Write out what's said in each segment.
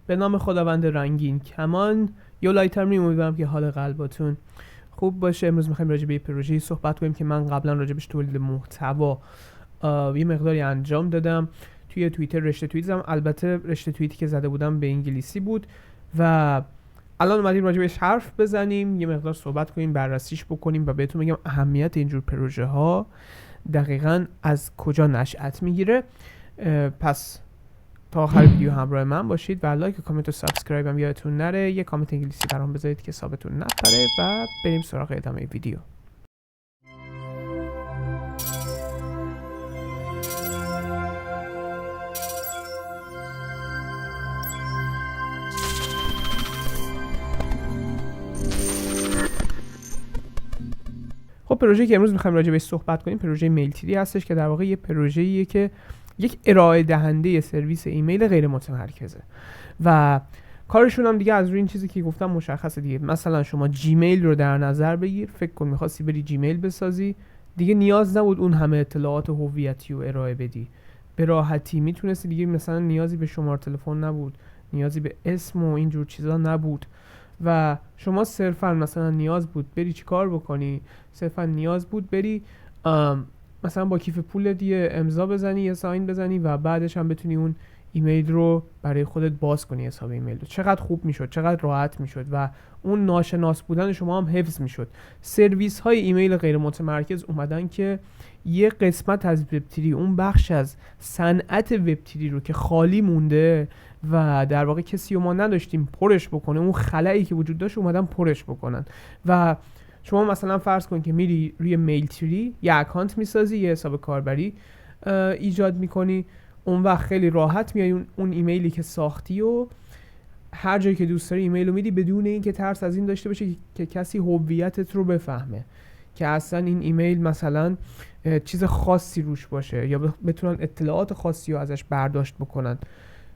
به نام خداوند رنگین کمان. یو لایتر امیدوارم که حال قلباتون خوب باشه. امروز میخوایم راجع به یه پروژه‌ای صحبت کنیم که من قبلا راجعش تولید محتوا یه مقداری انجام دادم. توی توییتر رشته توییت زدم، البته رشته توییتی که زده بودم به انگلیسی بود و الان اومدیم راجع بهش حرف بزنیم، یه مقدار صحبت کنیم، بررسیش بکنیم و بهتون بگم اهمیت اینجور پروژه ها دقیقاً از کجا نشأت میگیره. پس تا آخر ویدیو همراه من باشید و لایک و کامنت و سابسکرایب هم یادتون نره. یه کامنت انگلیسی برام بذارید که حسابتون نپره و بریم سراغ ادامه ویدیو. خب پروژه‌ای که امروز می‌خوایم راجع بهش صحبت کنیم پروژه میلتری هستش که در واقع یه پروژه‌ایه که یک ارائه دهنده سرویس ایمیل غیر متمرکزه و کارشون هم دیگه از روی این چیزی که گفتم مشخصه دیگه. مثلا شما جیمیل رو در نظر بگیر، فکر کن می‌خواستی بری جیمیل بسازی، دیگه نیاز نبود اون همه اطلاعات هویتی رو ارائه بدی، به راحتی میتونستی دیگه، مثلا نیازی به شماره تلفن نبود، نیازی به اسم و اینجور چیزا نبود و شما صرفا مثلا نیاز بود بری چی کار بکنی، صرفا نیاز بود بری مثلا با کیف پول دیگه امضا بزنی، یه ساین بزنی و بعدش هم بتونی اون ایمیل رو برای خودت باز کنی، حساب ایمیل رو. چقدر خوب میشد، چقدر راحت میشد و اون ناشناس بودن شما هم حفظ میشد. سرویس های ایمیل غیر متمرکز اومدن که یه قسمت از وب تری، اون بخش از صنعت وب تری رو که خالی مونده و در واقع کسی رو ما نداشتیم پرش بکنه، اون خلایی که وجود داشت اومدن پرش بکنن. و شما مثلا فرض کن که میری روی میل تری یه اکانت میسازی، یه حساب کاربری ایجاد میکنی، اون وقت خیلی راحت میای اون ایمیلی که ساختی و هر جایی که دوست داری ایمیل رو میدی بدون اینکه ترس از این داشته باشه که کسی هویتت رو بفهمه، که اصلا این ایمیل مثلا چیز خاصی روش باشه یا بتونن اطلاعات خاصی رو ازش برداشت بکنن.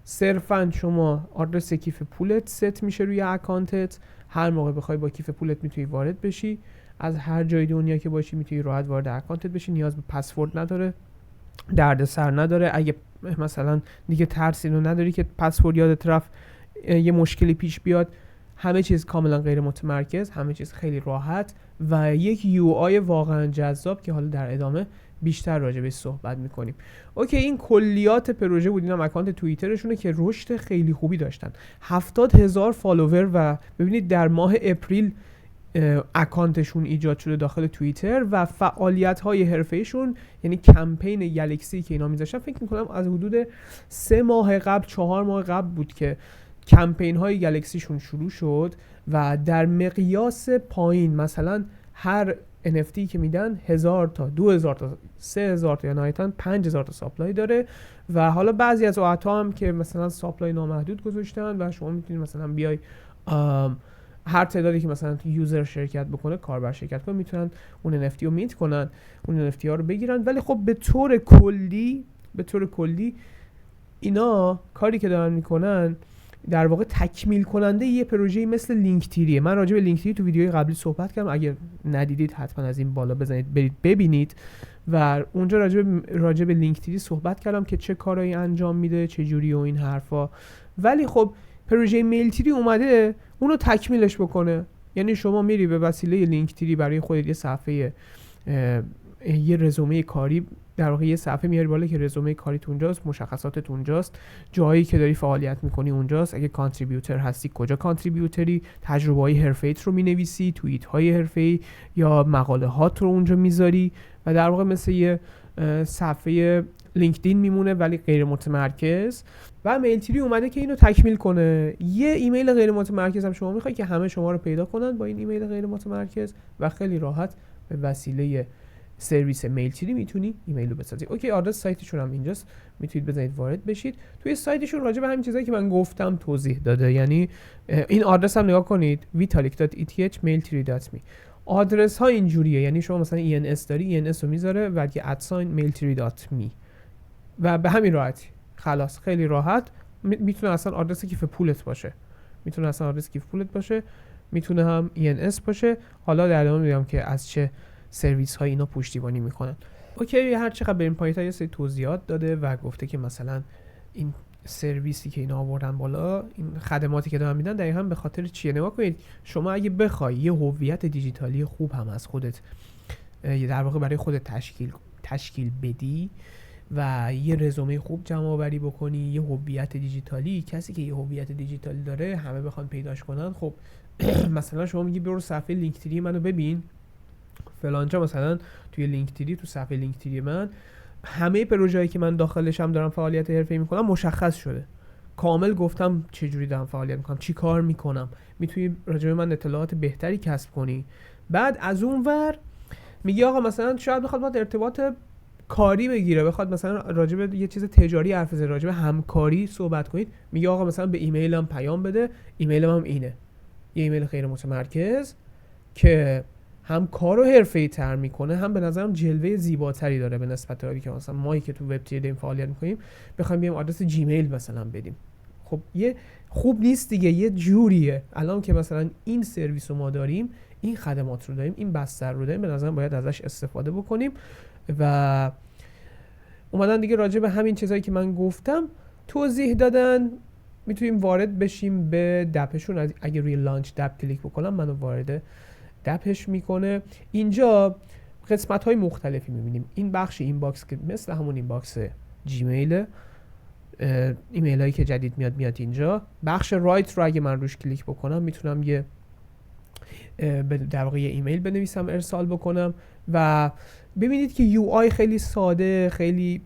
صرفا شما آدرس کیف پولت ست میشه روی اکانتت، هر موقع بخوای با کیف پولت میتونی وارد بشی، از هر جای دنیا که باشی میتونی راحت وارد اکانتت بشی، نیاز به پسورد نداره، دردسر نداره. اگه مثلا دیگه ترسی رو نداری که پسورد یادت رفت، یه مشکلی پیش بیاد، همه چیز کاملا غیر متمرکز، همه چیز خیلی راحت و یک یو آی واقعا جذاب که حالا در ادامه بیشتر راجع بهش صحبت میکنیم. اوکی، این کلیات پروژه بود. اینم اکانت توییترشونه که رشد خیلی خوبی داشتن، 70,000 فالوور و ببینید در ماه اپریل اکانتشون ایجاد شده داخل توییتر و فعالیت‌های حرفه‌ایشون، یعنی کمپین گلکسی که اینا میذاشتن، فکر می‌کنم از حدود 3 ماه قبل 4 ماه قبل بود که کمپین‌های گلکسیشون شروع شد و در مقیاس پایین مثلا هر NFT که میدن 1000 تا 2000 تا 3000 تا یا نهایتاً 5000 تا ساپلای داره و حالا بعضی از اوقات‌ها هم که مثلا ساپلای نامحدود گذاشتن و شما میتونید مثلا بیای هر تعدادی که مثلا یوزر شرکت بکنه، کاربر شرکت کنه، میتونن اون NFT رو مینت کنن، اون NFT ها رو بگیرن. ولی خب به طور کلی اینا کاری که دارن میکنن در واقع تکمیل کننده یه پروژه‌ای مثل لینکتریه. من راجع به لینکتری تو ویدیوهای قبلی صحبت کردم، اگر ندیدید حتما از این بالا بزنید برید ببینید و اونجا راجع به لینکتری صحبت کردم که چه کارایی انجام میده، چه جوری و این حرفا. ولی خب پروژه میلتری اومده اونو تکمیلش بکنه. یعنی شما میری به وسیله لینکتری برای خودت یه صفحه، یه رزومه کاری، در واقع یه صفحه میاری بالا که رزومه کاریت اونجاست، مشخصاتت اونجاست، جایی که داری فعالیت میکنی اونجاست، اگه کانتریبیوتور هستی کجا کانتریبیوتری، تجربه‌های حرفه‌ایت رو مینویسی، توییت‌های حرفه‌ای یا مقاله هات رو اونجا میذاری و در واقع مثل یه صفحه لینکدین میمونه ولی غیر متمرکز. و میلتری اومده که اینو تکمیل کنه. یه ایمیل غیر متمرکز هم شما میخوای که همه شما رو پیدا کنن با این ایمیل غیر متمرکز و خیلی راحت به وسیله سرویس میلتری میتونی ایمیل رو بسازی. اوکی، آدرس سایتشون هم اینجاست، میتونید بزنید وارد بشید. توی سایتشون راجع به همین چیزایی که من گفتم توضیح داده. یعنی این آدرس هم نگاه کنید vitalik.eth mailtree.me. آدرس ها اینجوریه، یعنی شما مثلا ENS داری، ENS رو میذاره و دیگه @mailtree.me و به همین راحتی خلاص، خیلی راحت. میتونه اصلا آدرس کیف پولت باشه، میتونه هم ENS باشه. حالا در ادامه میگم که از چه سرویس های اینا پشتیبانی میکنن. اوکی، هر چقدر بریم پایین تا یه سری توضیحات داده و گفته که مثلا این سرویسی که اینا آوردن بالا، این خدماتی که دارن میدن دقیقاً به خاطر چیه؟ نگاه کنید، شما اگه بخوای یه هویت دیجیتالی خوب هم از خودت در واقع برای خودت تشکیل بدی و یه رزومه خوب جمع آوری بکنی، یه هویت دیجیتالی، کسی که یه هویت دیجیتالی داره همه بخوان پیداش کنن، خب مثلا شما میگی برو صفحه لینکدین منو ببین فلانجا، مثلا توی لینکدین، تو صفحه لینکدین من همه پروژه‌ای که من داخلش هم دارم فعالیت حرفه‌ای میکنم مشخص شده، کامل گفتم چه جوری دارم فعالیت میکنم، چی کار میکنم، میتونی راجع به من اطلاعات بهتری کسب کنی. بعد از اون ور میگی آقا مثلا شاید بخواد باید ارتباط کاری بگیره، بخواد مثلا راجع به یه چیز تجاری حرف بزنه، راجع به همکاری صحبت کنید، میگه آقا مثلا به ایمیلم پیام بده، ایمیلم هم اینه، یه ایمیل غیر متمرکز که هم کارو حرفه‌ای تر میکنه، هم به نظرم جلوه زیباتری داره به نسبت هایی که مثلا مایی که تو وب تیر فعالیت میکنیم بخوایم بیایم آدرس جیمیل مثلا بدیم. خب یه خوب نیست دیگه، یه جوریه. الان که مثلا این سرویس رو ما داریم، این خدمات رو داریم، این بستر رو داریم، به نظرم باید ازش استفاده بکنیم و اومدن دیگه راجع به همین چیزایی که من گفتم توضیح دادن. میتونیم وارد بشیم به دپشون. اگه روی لانچ دپ کلیک بکنم منو وارد دپش میکنه. اینجا قسمت های مختلفی میبینیم. این بخش اینباکس که مثل همون اینباکس جیمیل، ایمیل هایی که جدید میاد اینجا. بخش رایت رو اگه من روش کلیک بکنم میتونم یه در واقع یه ایمیل بنویسم ارسال بکنم و ببینید که یو آی خیلی ساده، خیلی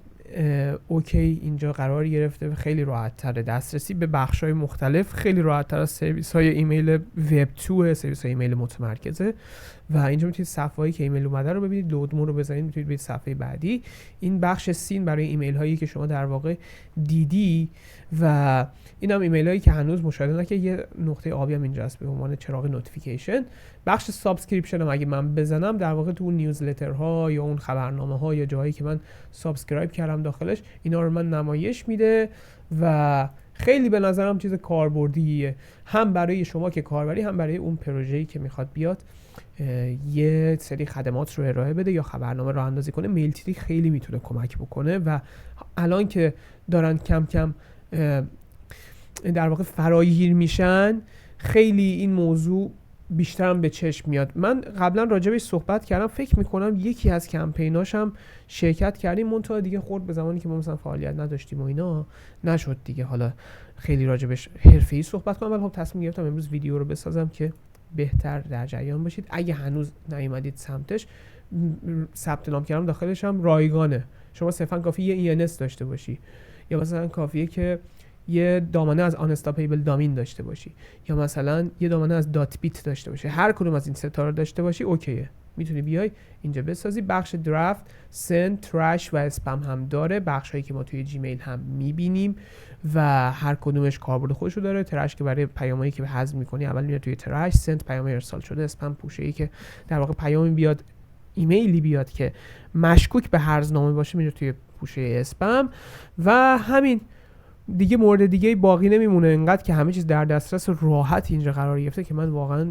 اوکی اینجا قرار گرفته و خیلی راحت تره، دسترسی به بخش‌های مختلف خیلی راحت تر از سرویس‌های ایمیل وب 2، سرویس‌های ایمیل متمرکزه. و اینجا میتونید صفحه‌ای که ایمیل اومده رو ببینید، لود مون رو بزنید میتونید برید صفحه بعدی. این بخش سین برای ایمیل هایی که شما در واقع دیدی و این هم ایمیل هایی که هنوز مشاهده نکردید. یه نقطه آبی هم اینجا هست به عنوان چراغ نوتیفیکیشن. بخش سابسکریپشن هم اگه من بزنم در واقع تو اون نیوزلترها یا اون خبرنامه ها یا جایی که من سابسکرایب کردم داخلش، اینا رو من نمایش میده و خیلی به نظرم چیز کاربردیه، هم برای شما که کاربری، هم برای اون پروژه‌ای که میخواد بیاد یه سری خدمات رو ارائه بده یا خبرنامه راه اندازی کنه. میلتری خیلی میتونه کمک بکنه و الان که دارن کم کم در واقع فراگیر میشن، خیلی این موضوع بیشتر هم به چشم میاد. من قبلا راجبش صحبت کردم، فکر میکنم یکی از کمپیناش هم شرکت کردیم، منتها دیگه خورد به زمانی که ما مثلا فعالیت نداشتیم و اینا نشد دیگه حالا خیلی راجبش حرفه‌ای صحبت کنم. ولی خب تصمیم گرفتم امروز ویدیو رو بسازم که بهتر در جریان باشید. اگه هنوز نیومدید سمتش، ثبت نام کردم داخلش هم رایگانه. شما صرفا کافیه یه ENS داشته باشی، یا مثلا کافیه که یه دامنه از آنستاپیبل دامین داشته باشی، یا مثلا یه دامنه از دات بیت داشته باشی. هر کدوم از این ستا رو داشته باشی اوکیه، میتونی بیای اینجا بسازی. بخش درافت، سند، ترش و اسپم هم داره، بخشایی که ما توی جیمیل هم میبینیم و هر کدومش کاربرد خودشو داره. ترش که برای پیامایی که حذف میکنی اول میاد توی ترش، سند پیام ارسال شده، اسپم پوشه‌ای که در واقع پیامی بیاد، ایمیلی بیاد که مشکوک به هرزنامه باشه میره توی پوشه اسپم و همین دیگه. مورد دیگه باقی نمیمونه، انقدر که همه چیز در دسترس راحت اینجا قرار گرفته که من واقعا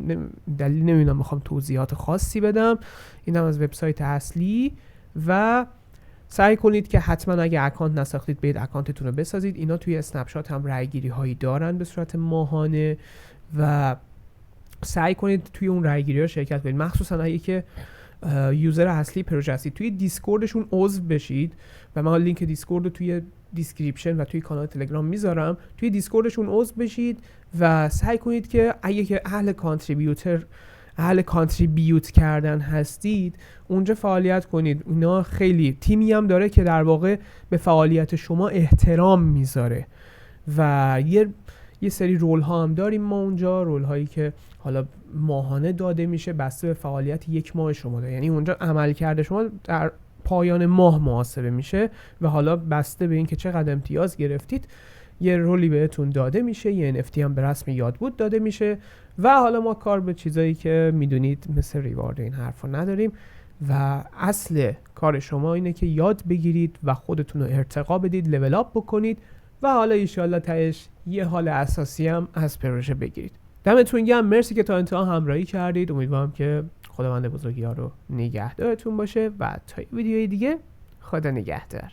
دلیل نمیبینم بخوام توضیحات خاصی بدم. اینم از وبسایت اصلی و سعی کنید که حتما اگه اکانت نساختید برید اکانتتون رو بسازید. اینا توی اسنپ شات هم رایگیری هایی دارن به صورت ماهانه و سعی کنید توی اون رایگیری ها شرکت کنید، مخصوصا اگه که یوزر اصلی پروژه هستید. توی دیسکوردشون عضو بشید و من لینک دیسکورد رو توی دیسکریپشن و توی کانال تلگرام میذارم. توی دیسکوردشون عضو بشید و سعی کنید که اگه که اهل کانتریبیوت کردن هستید اونجا فعالیت کنید. اونا خیلی تیمی هم داره که در واقع به فعالیت شما احترام میذاره و یه سری رول ها هم داریم ما اونجا، رول هایی که حالا ماهانه داده میشه بسته به فعالیت یک ماه شما داره. یعنی اونجا عمل کرده شما در پایان ماه محاسبه میشه و حالا بسته به این که چقدر امتیاز گرفتید یه رولی بهتون داده میشه، یه NFT هم به رسم یادبود داده میشه و حالا ما کار به چیزایی که میدونید مثل ریوارد این حرفا نداریم و اصل کار شما اینه که یاد بگیرید و خودتون رو ارتقا بدید، لول اپ بکنید و حالا انشالله تهش یه حال اساسی هم از پروژه بگیرید. دمتون گرم، مرسی که تا انتها همراهی کردید. امیدوارم که خداوند بزرگوار رو نگهدارتون باشه و تا ویدیوی دیگه خدا نگهدار.